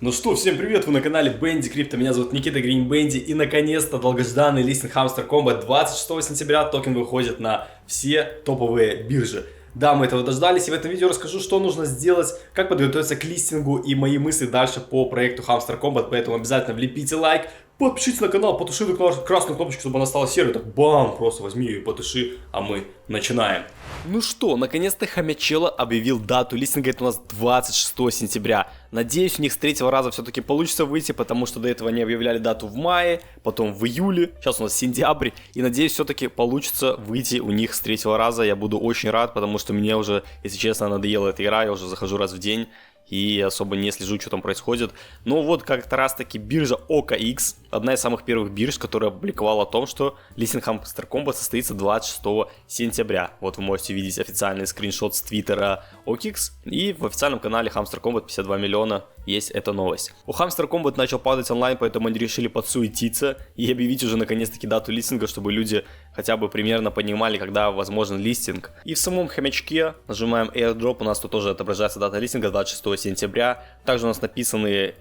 Ну что, всем привет, вы на канале Bendy Crypto, меня зовут Никита Green Bendy, и наконец-то долгожданный листинг Hamster Combat 26 сентября токен выходит на все топовые биржи. Да, мы этого дождались, и в этом видео расскажу, что нужно сделать, как подготовиться к листингу и мои мысли дальше по проекту Hamster Combat, поэтому обязательно влепите лайк, подпишитесь на канал, потуши эту красную кнопочку, чтобы она стала серой, так бам, просто возьми ее и потуши, а мы начинаем. Ну что, наконец-то Хомячелло объявил дату листинга, это у нас 26 сентября. Надеюсь, у них с третьего раза все-таки получится выйти, потому что до этого они объявляли дату в мае, потом в июле, сейчас у нас сентябрь. И надеюсь, все-таки получится выйти у них с третьего раза. Я буду очень рад, потому что мне уже, если честно, надоела эта игра, я уже захожу раз в день. И особо не слежу, что там происходит. Но вот как-то раз таки биржа OKX, одна из самых первых бирж, которая опубликовала о том, что листинг Hamster Combat состоится 26 сентября. Вот вы можете видеть официальный скриншот с твиттера OKX. И в официальном канале Hamster Combat 52 миллиона есть эта новость. У Hamster Combat начал падать онлайн, поэтому они решили подсуетиться и объявить уже наконец-таки дату листинга, чтобы люди хотя бы примерно понимали, когда возможен листинг. И в самом хомячке нажимаем airdrop, у нас тут тоже отображается дата листинга 26 сентября. Также у нас написаны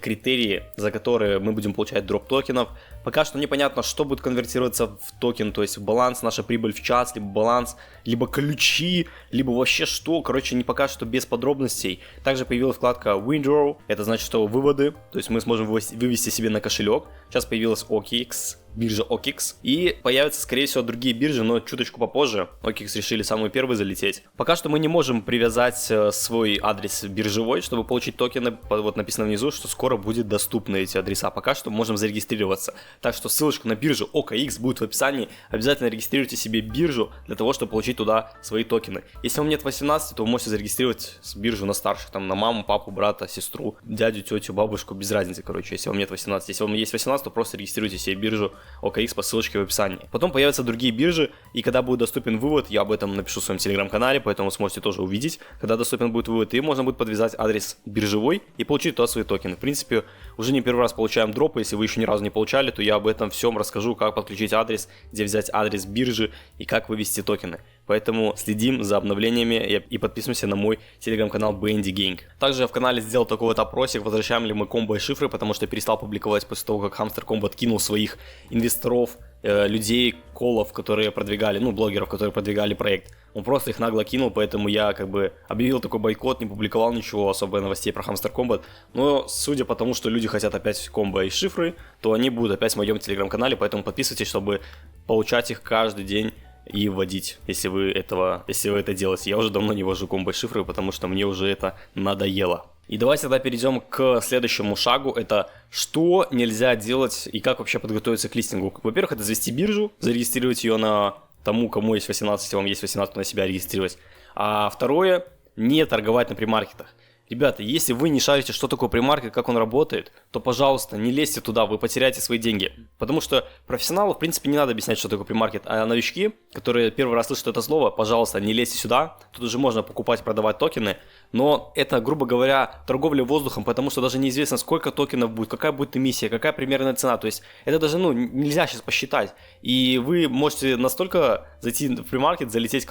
критерии, за которые мы будем получать дроп токенов. Пока что непонятно, что будет конвертироваться в токен, то есть в баланс, наша прибыль в час, либо баланс, либо ключи, либо вообще что. Короче, не пока что без подробностей. Также появилась вкладка Withdraw, это значит, что выводы, то есть мы сможем вывести себе на кошелек. Сейчас появилась OKX, биржа OKX, и появятся, скорее всего, другие биржи, но чуточку попозже. OKX решили самые первые залететь. Пока что мы не можем привязать свой адрес биржевой, чтобы получить токены. Вот написано внизу, что скоро будет доступны эти адреса. Пока что можем зарегистрироваться. Так что ссылочка на биржу OKX будет в описании. Обязательно регистрируйте себе биржу для того, чтобы получить туда свои токены. Если вам нет 18, то вы можете зарегистрировать биржу на старших, там на маму, папу, брата, сестру, дядю, тетю, бабушку, без разницы, короче, если вам нет 18. Если вам есть 18, то просто регистрируйте себе биржу OKX по ссылочке в описании. Потом появятся другие биржи, и когда будет доступен вывод, я об этом напишу в своем телеграм-канале, поэтому вы сможете тоже увидеть, когда доступен будет вывод, и можно будет подвязать адрес биржевой и получить туда свои токены. В принципе, уже не первый раз получаем дропы, если вы еще ни разу не получали, то я об этом всем расскажу, как подключить адрес, где взять адрес биржи и как вывести токены. Поэтому следим за обновлениями и подписываемся на мой телеграм-канал Bendy Gang. Также я в канале сделал такой вот опросик, возвращаем ли мы комбо и шифры, потому что перестал публиковать после того, как Hamster Combat кинул своих инвесторов, людей, колов, которые продвигали, блогеров, которые продвигали проект. Он просто их нагло кинул, поэтому я объявил такой бойкот, не публиковал ничего особо новостей про Hamster Combat. Но судя по тому, что люди хотят опять комбо и шифры, то они будут опять в моем телеграм-канале, поэтому подписывайтесь, чтобы получать их каждый день и вводить, если вы это делаете. Я уже давно не ввожу комбо и шифры, потому что мне уже это надоело. И давайте тогда перейдем к следующему шагу. Это что нельзя делать и как вообще подготовиться к листингу. Во-первых, это завести биржу, зарегистрировать ее на тому, кому есть 18, если вам есть 18, то на себя регистрировать. А второе, не торговать на премаркетах. Ребята, если вы не шарите, что такое премаркет, как он работает, то, пожалуйста, не лезьте туда, вы потеряете свои деньги. Потому что профессионалу, в принципе, не надо объяснять, что такое премаркет. А новички, которые первый раз слышат это слово, пожалуйста, не лезьте сюда. Тут уже можно покупать, продавать токены. Но это, грубо говоря, торговля воздухом, потому что даже неизвестно, сколько токенов будет, какая будет эмиссия, какая примерная цена. То есть это даже, нельзя сейчас посчитать. И вы можете настолько зайти в премаркет, залететь,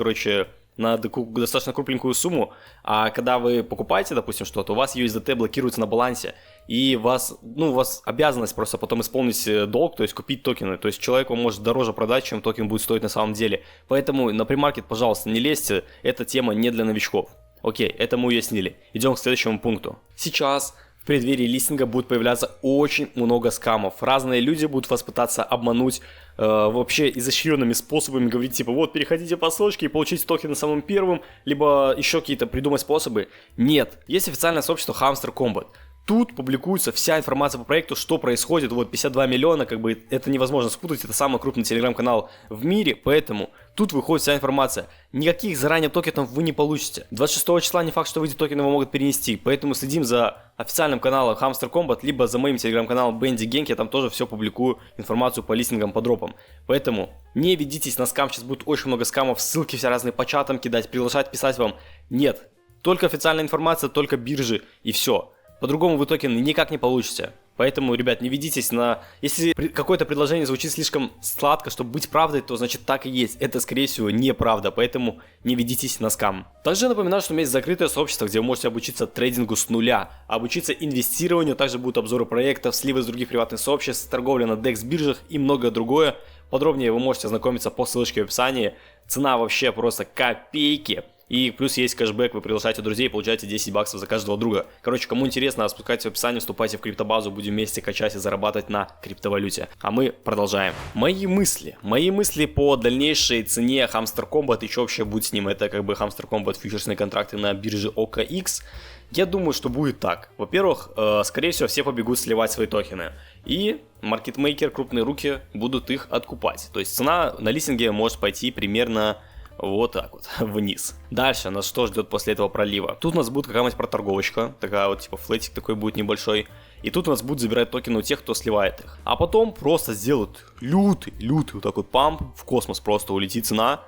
на достаточно крупненькую сумму, а когда вы покупаете, допустим, что-то, у вас USDT блокируется на балансе, и у вас обязанность просто потом исполнить долг, то есть купить токены, то есть человек вам может дороже продать, чем токен будет стоить на самом деле. Поэтому на премаркет, пожалуйста, не лезьте, эта тема не для новичков. Окей, это мы уяснили. Идем к следующему пункту. Сейчас в преддверии листинга будет появляться очень много скамов. Разные люди будут вас пытаться обмануть вообще изощренными способами, говорить типа вот переходите по ссылочке и получите токены самым первым, либо еще какие-то придумать способы. Нет, есть официальное сообщество Hamster Combat. Тут публикуется вся информация по проекту, что происходит, 52 миллиона, это невозможно спутать, это самый крупный телеграм-канал в мире, поэтому тут выходит вся информация. Никаких заранее токенов вы не получите. 26 числа не факт, что эти токены вы могут перенести, поэтому следим за официальным каналом Hamster Combat, либо за моим телеграм-каналом Bendy Gang, я там тоже все публикую, информацию по листингам, по дропам. Поэтому не ведитесь на скам, сейчас будет очень много скамов, ссылки все разные по чатам кидать, приглашать, писать вам. Нет, только официальная информация, только биржи и все. По-другому вы токены никак не получите. Поэтому, ребят, не ведитесь на... Если какое-то предложение звучит слишком сладко, чтобы быть правдой, то значит так и есть. Это, скорее всего, неправда, поэтому не ведитесь на скам. Также напоминаю, что у меня есть закрытое сообщество, где вы можете обучиться трейдингу с нуля, обучиться инвестированию, также будут обзоры проектов, сливы из других приватных сообществ, торговля на DEX биржах и многое другое. Подробнее вы можете ознакомиться по ссылочке в описании. Цена вообще просто копейки. И плюс есть кэшбэк, вы приглашаете друзей и получаете 10 баксов за каждого друга. Короче, кому интересно, спускайтесь в описание, вступайте в криптобазу, будем вместе качать и зарабатывать на криптовалюте. А мы продолжаем. Мои мысли по дальнейшей цене Hamster Combat и что вообще будет с ним. Это как бы Hamster Combat фьючерсные контракты на бирже OKX. Я думаю, что будет так. Во-первых, скорее всего, все побегут сливать свои токены. И маркетмейкер, крупные руки будут их откупать. То есть цена на листинге может пойти примерно... вот так вот, вниз. Дальше нас что ждет после этого пролива? Тут у нас будет какая-нибудь проторговочка, такая вот, типа флетик такой будет небольшой. И тут у нас будут забирать токены у тех, кто сливает их. А потом просто сделают лютый вот так вот памп, в космос просто улетит цена.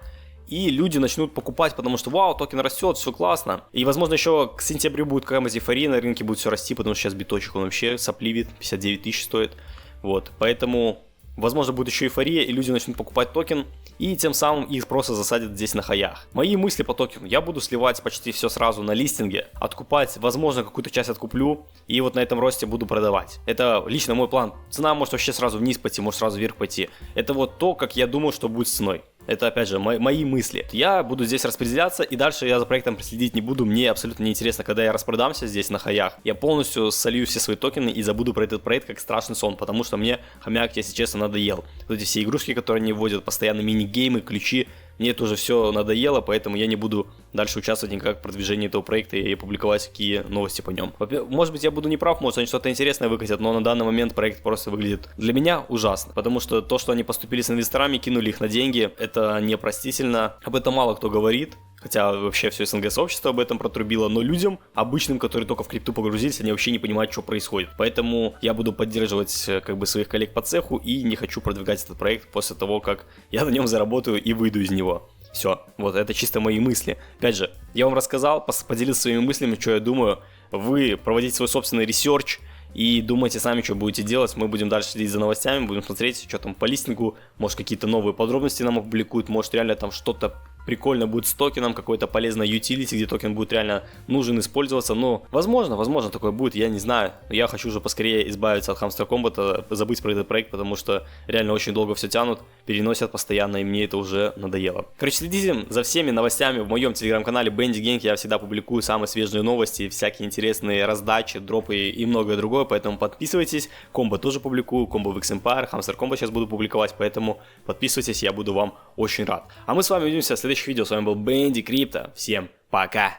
И люди начнут покупать, потому что вау, токен растет, все классно. И возможно еще к сентябрю будет какая-нибудь эйфория, на рынке будет все расти, потому что сейчас биточек он вообще сопливит, 59 тысяч стоит. Вот, поэтому... возможно, будет еще эйфория, и люди начнут покупать токен, и тем самым их просто засадят здесь на хаях. Мои мысли по токену. Я буду сливать почти все сразу на листинге, откупать, возможно, какую-то часть откуплю, и вот на этом росте буду продавать. Это лично мой план. Цена может вообще сразу вниз пойти, может сразу вверх пойти. Это вот то, как я думаю, что будет с ценой. Это, опять же, мои мысли. Я буду здесь распределяться, и дальше я за проектом следить не буду. Мне абсолютно не интересно, когда я распродамся здесь на хаях. Я полностью солью все свои токены и забуду про этот проект как страшный сон, потому что мне хомяк, если честно, надоел. Вот эти все игрушки, которые они вводят, постоянно мини-геймы, ключи. Мне это уже все надоело, поэтому я не буду дальше участвовать никак в продвижении этого проекта и публиковать какие новости по нем. Может быть, я буду неправ, может, они что-то интересное выкатят, но на данный момент проект просто выглядит для меня ужасно. Потому что то, что они поступили с инвесторами, кинули их на деньги, это непростительно. Об этом мало кто говорит. Хотя вообще все СНГ-сообщество об этом протрубило, но людям, обычным, которые только в крипту погрузились, они вообще не понимают, что происходит. Поэтому я буду поддерживать как бы своих коллег по цеху и не хочу продвигать этот проект после того, как я на нем заработаю и выйду из него. Все, вот это чисто мои мысли. Опять же, я вам рассказал, поделился своими мыслями, что я думаю. Вы проводите свой собственный ресерч и думайте сами, что будете делать. Мы будем дальше следить за новостями, будем смотреть, что там по листингу, может какие-то новые подробности нам опубликуют, может реально там что-то прикольно будет с токеном, какой-то полезный utility, где токен будет реально нужен использоваться, но возможно такое будет, я не знаю. Я хочу уже поскорее избавиться от Hamster Combat, забыть про этот проект, потому что реально очень долго все тянут, переносят постоянно, и мне это уже надоело. Короче, следите за всеми новостями в моем телеграм-канале Bendy Gang, я всегда публикую самые свежие новости, всякие интересные раздачи, дропы и многое другое, поэтому подписывайтесь. Комбо тоже публикую, комбо в X-Empire, Hamster Combat сейчас буду публиковать, поэтому подписывайтесь, я буду вам очень рад. А мы с вами увидимся в следующих видео, с вами был Bendy Crypto, всем пока!